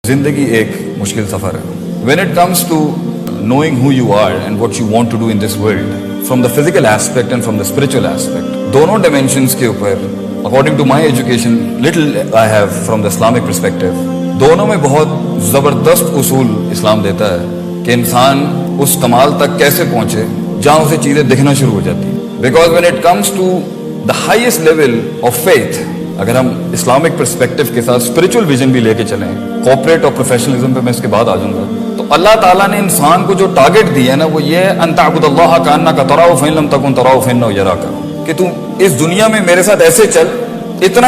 زندگی ایک مشکل سفر ہے. When it comes to knowing who you are and what you want to do in this world, from the physical aspect and from the spiritual aspect, دونوں dimensions کے اوپر according to my education, little I have from the Islamic perspective, دونوں میں بہت زبردست اصول اسلام دیتا ہے کہ انسان اس کمال تک کیسے پہنچے جہاں اسے چیزیں دکھنا شروع ہو جاتی ہیں. Because when it comes to the highest level of faith, اگر ہم اسلامک پرسپیکٹو کے ساتھ اسپرچل ویژن بھی لے کے چلیں, کارپوریٹ اور پروفیشنلزم پہ میں اس کے بعد آ جاؤں گا, تو اللہ تعالیٰ نے انسان کو جو ٹارگٹ دیا ہے نا وہ یہ ہے ان تعبد اللہ کانک تراہ فإن لم تکن تراہ فإنہ یراک, کہ تو اس دنیا میں میرے ساتھ ایسے چل اتنا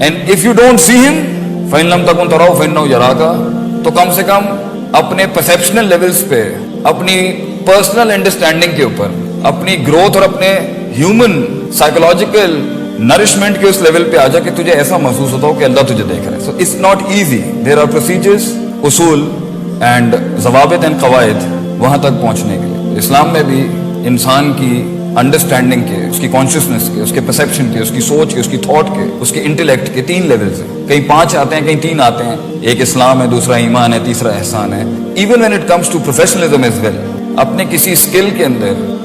and if you don't see ہم فإن لم تکن تراہ فإنہ یراک, تو کم سے کم اپنے پرسیپشنل لیولز پہ, اپنی پرسنل انڈرسٹینڈنگ کے اوپر, اپنی گروتھ اور اپنے ہیومن سائیکولوجیکل نرشمنٹ کے اس لیول پہ آ جا کہ تجھے ایسا محسوس ہوتا ہو کہ اللہ تجھے دیکھ رہا ہے. So it's not easy, there are procedures, اصول اینڈ ضوابط اینڈ قواعد وہاں تک پہنچنے کے لیے. اسلام میں بھی انسان کی انڈرسٹینڈنگ کے, اس کی کانشیسنس کے, اس کے پرسیپشن کے, اس کی سوچ کے, اس کی تھاٹ کے, اس کے انٹلیکٹ کے 3 لیولز ہیں. کہیں 5 آتے ہیں, کہیں 3 آتے ہیں. ایک اسلام ہے, دوسرا ایمان ہے, تیسرا احسان ہے. Even when it comes to professionalism as well, اپنے کسی اسکل کے اندر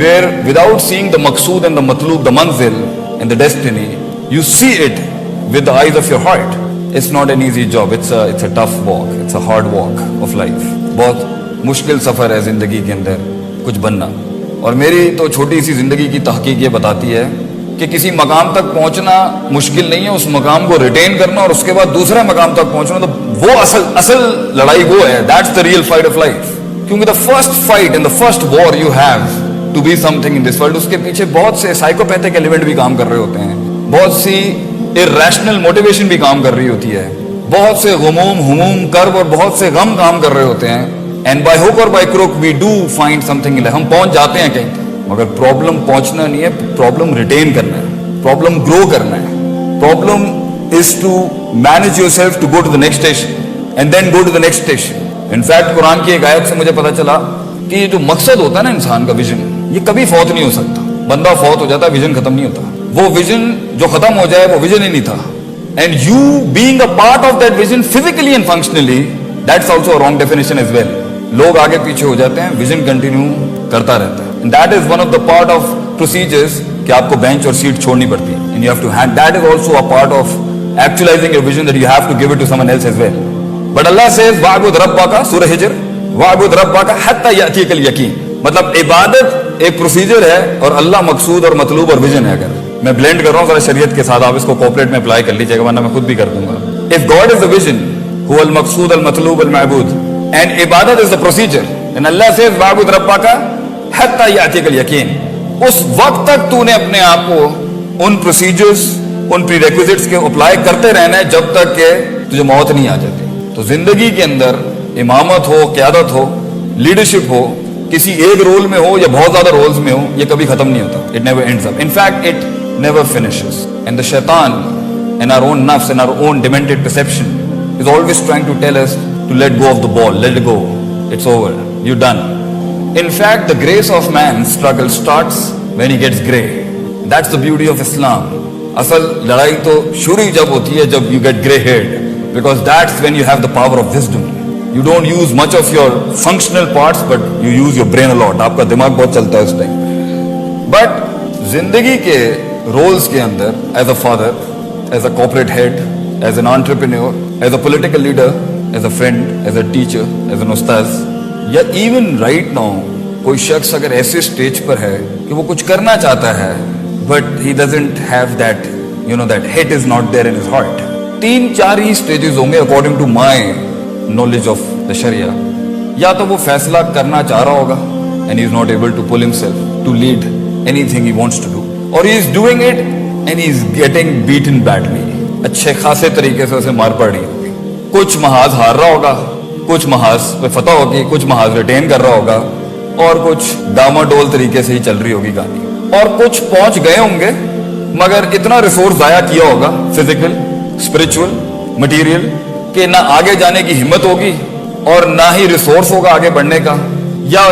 where without seeing the maqsood and the matloob, the manzil and the destiny, you see it with the eyes of your heart. It's not an easy job, it's a tough walk, it's a hard walk of life. بہت مشکل سفر ہے زندگی کے اندر کچھ بننا. اور میری تو چھوٹی سی زندگی کی تحقیق یہ بتاتی ہے کہ کسی مقام تک پہنچنا مشکل نہیں ہے, اس مقام کو ریٹین کرنا اور اس کے بعد دوسرے مقام تک پہنچنا, تو وہ اصل لڑائی وہ ہے. That's the real fight of life. کیونکہ the first fight and the first war you have to be something in this world, اس کے پیچھے بہت سے سائیکوپیتھک ایلیمنٹ بھی کام کر رہے ہوتے ہیں, بہت سی irrational موٹیویشن بھی کام کر رہی ہوتی ہے, بہت سے ہموم کرب اور بہت سے غم کام کر رہے ہوتے ہیں. اینڈ بائی ہوک اور by crook we do find something, ہم پہنچ جاتے ہیں کہیں, مگر پرابلم پہنچنا نہیں ہے, پرابلم ریٹین کرنا ہے, پرابلم گرو کرنا ہے. Problem is to manage yourself to go to the next station and then go to the next station. In fact قرآن کی ایک آیت سے مجھے پتا چلا کہ یہ جو مقصد ہوتا ہے نا انسان کا, ویژن, یہ کبھی فوت نہیں ہو سکتا. بندہ فوت ہو جاتا ہے, ویژن ختم نہیں ہوتا. وہ ویژن جو ختم ہو جائے وہ ویژن ہی نہیں تھا. And you being a part of that vision physically and functionally, that's also wrong definition as well. لوگ آگے پیچھے ہو جاتے ہیں, ویژن کنٹینیو کرتا رہتا ہے. And that is one of the part of procedures کہ آپ کو بینچ اور سیٹ چھوڑنی پڑتی ہے. And you have to hand, that is also a part of actualising your vision, that you have to give it to someone else as well. But اللہ says وَاعْبُدْ رَبَّكَ, سورہ ہجر, وَاعْبُدْ رَبَّكَ حَتَّى يَأْتِيَكَ الْيَقِينُ. مطلب عبادت ایک پروسیجر ہے اور اللہ مقصود اور مطلوب اور ویژن ہے. اگر میں بلینڈ کر رہا ہوں ذرا شریعت کے ساتھ, آپ اس کو کوپریٹ میں اپلائی کر لیجیے گا, ورنہ میں خود بھی کر دوں گا. If God is the vision, هو المقصود المطلوب المعبود, and عبادت is the procedure, and Allah says وَاعْبُدْ رَبَّكَ حَتَّى يَأْتِيَكَ الْيَقِينُ. اس وقت تک تو نے اپنے آپ کو ان پروسیجرز, ان پری ریکوزٹس کے اپلائی کرتے رہنا ہے جب تک کہ تجھے موت نہیں آ جاتی. تو زندگی کے اندر امامت ہو, قیادت ہو, لیڈرشپ ہو, کسی ایک رول میں ہو یا بہت زیادہ رولز میں ہو, یہ کبھی ختم نہیں ہوتا. It never ends up. In fact, it never finishes. And the shaitan and our own nafs and our own demented perception is always trying to tell us to let go of the ball, let it go. It's over. You're done. In fact, the grace of man's struggle starts when he gets grey. That's the beauty of Islam. اصل لڑائی تو شروع جب ہوتی ہے جب you get grey haired, because that's when you have the power of wisdom. You don't use much of your functional parts, but you use your brain a lot. آپ کا دماغ بہت چلتا ہے اس ٹائم. But زندگی کے رولز کے اندر, as a father, as a corporate head, as an entrepreneur, as a political leader, as a friend, as a teacher, as an ustaz, یا even right now کوئی شخص اگر ایسے سٹیج پر ہے کہ وہ کچھ کرنا چاہتا ہے, but he doesn't have that, that hit is not there in his heart. 3-4 he stages ہوں گے according to my knowledge of the Sharia. یا تو وہ فیصلہ کرنا چاہ رہا ہوگا and he is not able to pull himself to lead anything he wants to do, or he is doing it and he is getting beaten badly. اچھے خاصے طریقے سے اسے مار پڑ رہی ہوگی. کچھ محاذ ہار رہا ہوگا, کچھ محاذ پہ فتح ہوگی, کچھ محاذ ریٹین کر رہا ہوگا, اور کچھ ڈاماڈول طریقے سے ہی چل رہی ہوگی گاڑی, اور کچھ پہنچ گئے ہوں گے مگر اتنا ریسورس ضائع کیا ہوگا, فزیکل, اسپرچل, مٹیریل, کہ نہ آگے جانے کی ہمت ہوگی اور نہ ہی ریسورس ہوگا آگے بڑھنے کا, یا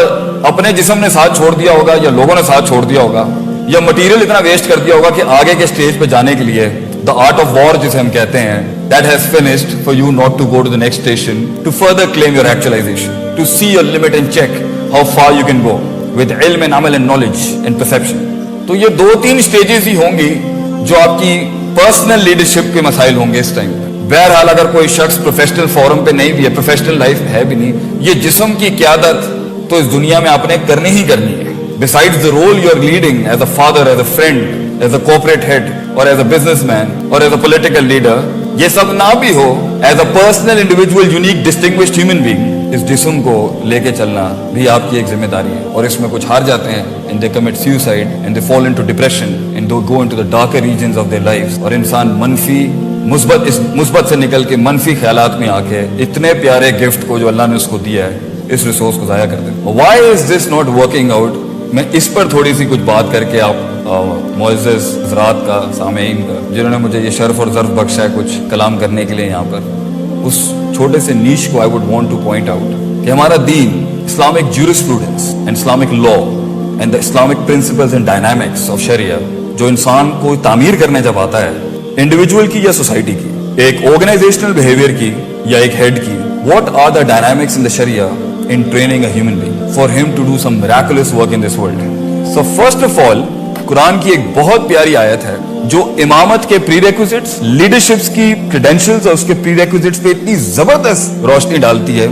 اپنے جسم نے ساتھ چھوڑ دیا ہوگا یا لوگوں نے ساتھ چھوڑ دیا ہوگا. یا مٹیریل اتنا ویسٹ کر دیا ہوگا کہ آگے کے اسٹیج پہ جانے کے لیے دا آرٹ آف وار جسے ہم کہتے ہیں that has finished for you not to go to the next station to further claim your actualization, to see your limit and check how far you can go with ilm and amal and knowledge and perception. تو یہ دو تین stages ہی ہوں گی جو آپ کی personal leadership کے مسائل ہوں گے اس ٹائم پہ. بہرحال اگر کوئی شخص پروفیشنل فورم پہ نہیں بھی ہے, پروفیشنل لائف ہے بھی نہیں, یہ جسم کی قیادت تو اس دنیا میں آپ نے کرنی ہی کرنی ہے. Besides the role you are leading as a father, as a friend, as a corporate head, or as a businessman, or as a political leader, یہ سب نہ بھی ہو, as a personal, individual, unique, distinguished human being, اس جسم کو لے کے چلنا بھی آپ کی ایک ذمہ داری ہے. اور اس میں کچھ ہار جاتے ہیں and they commit suicide and they fall into depression and they go into the darker regions of their lives. اور انسان منفی مثبت سے نکل کے منفی خیالات میں آ کے اتنے پیارے گفٹ کو جو اللہ نے اس کو دیا ہے, اس ریسورس کو ضائع کر دیں. Why is this not working out؟ میں اس پر تھوڑی سی کچھ بات کر کے آپ معزز حضرات کا, سامعین کا, جنہوں نے مجھے یہ شرف اور ظرف بخشا ہے کچھ کلام کرنے کے لیے یہاں پر, اس چھوٹے سے نیش کو I would want to point out کہ ہمارا دین Islamic jurisprudence and Islamic law and the Islamic principles and dynamics of شریعہ, جو انسان کو تعمیر کرنے جب آتا ہے انڈیویجول کی یا سوسائٹی کی, ایک آرگنائزیشنل بیہیویئر کی یا ایک ہیڈ کی, what are the dynamics in the sharia in training a human being for him to do some miraculous work in this world. So first of all, قرآن کی ایک بہت پیاری آیت ہے جو امامت کے پری ریکوزٹس, لیڈرشپس کی کریڈینشلز اور اس کے پری ریکوزٹس پہ اتنی زبردست روشنی ڈالتی ہے